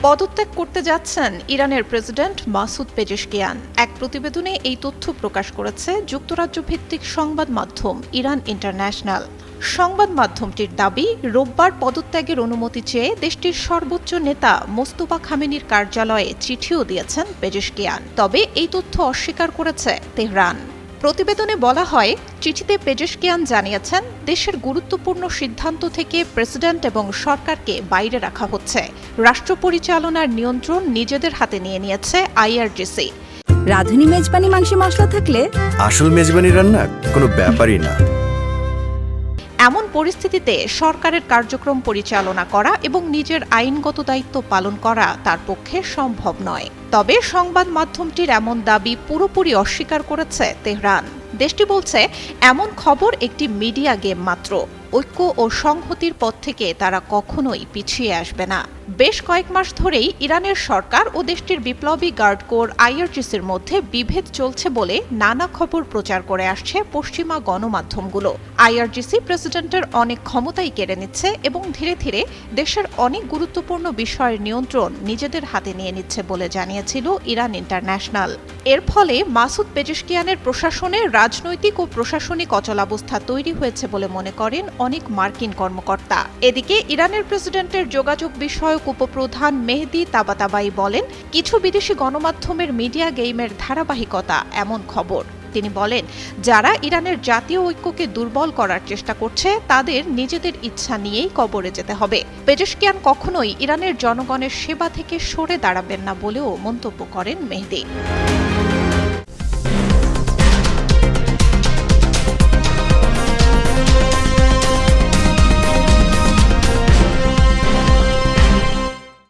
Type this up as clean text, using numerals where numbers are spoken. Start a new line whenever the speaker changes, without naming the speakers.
পদত্যাগ করতে যাচ্ছেন ইরানের প্রেসিডেন্ট মাসুদ পেজেশকিয়ান। এক প্রতিবেদনে এই তথ্য প্রকাশ করেছে যুক্তরাজ্য ভিত্তিক সংবাদ মাধ্যম ইরান ইন্টারন্যাশনাল। সংবাদ মাধ্যমটির দাবি, রোববার পদত্যাগের অনুমতি চেয়ে দেশটির সর্বোচ্চ নেতা মোস্তফা খামেনির কার্যালয়ে চিঠিও দিয়েছেন পেজেশকিয়ান। তবে এই তথ্য অস্বীকার করেছে তেহরান। প্রতিবেদনে বলা হয়, চিঠিতে পেজেশকিয়ান জানিয়েছেন, দেশের গুরুত্বপূর্ণ সিদ্ধান্ত থেকে প্রেসিডেন্ট এবং সরকারকে বাইরে রাখা হচ্ছে। রাষ্ট্র পরিচালনার নিয়ন্ত্রণ নিজেদের হাতে নিয়ে নিয়েছে আইআরজিসি।
রাঁধুনি মেজবানি মাংসে মশলা থাকলে
আসল মেজবানি রান্না কোনো ব্যাপারই না।
এমন পরিস্থিতিতে সরকারের কার্যক্রম পরিচালনা করা এবং নিজের আইনগত দায়িত্ব পালন করা তার পক্ষে সম্ভব নয়। তবে সংবাদ মাধ্যমটির এমন দাবি পুরোপুরি অস্বীকার করেছে তেহরান। দেশটি বলছে, এমন খবর একটি মিডিয়া গেম মাত্র। ঐক্য ও সংহতির পথ থেকে তারা কখনোই পিছিয়ে আসবে না। বেশ কয়েক মাস ধরেই ইরানের সরকার ও দেশটির বিপ্লবী গার্ড কোর আইআরজিসির মধ্যে বিভেদ চলছে বলে নানা খবর প্রচার করে আসছে পশ্চিমা গণমাধ্যমগুলো। আইআরজিসি প্রেসিডেন্টের অনেক ক্ষমতাই কেড়ে নিচ্ছে এবং ধীরে ধীরে দেশের অনেক গুরুত্বপূর্ণ বিষয়ের নিয়ন্ত্রণ নিজেদের হাতে নিয়ে নিচ্ছে বলে জানিয়েছিল ইরান ইন্টারন্যাশনাল। এর ফলে মাসুদ পেজেশকিয়ানের প্রশাসনে রাজনৈতিক ও প্রশাসনিক অচলাবস্থা তৈরি হয়েছে বলে মনে করেন অনেক মার্কিন কর্মকর্তা। এদিকে ইরানের প্রেসিডেন্টের যোগাযোগ বিষয়ক উপপ্রধান মেহদি তাবাতাবাই বলেন, কিছু বিদেশি গণমাধ্যমের মিডিয়া গেইমের ধারাবাহিকতা এমন খবর। তিনি বলেন, যারা ইরানের জাতীয় ঐক্যকে দুর্বল করার চেষ্টা করছে তাদের নিজেদের ইচ্ছা নিয়েই কবরে যেতে হবে। পেজেশকিয়ান কখনোই ইরানের জনগণের সেবা থেকে সরে দাঁড়াবেন না বলেও মন্তব্য করেন মেহদি।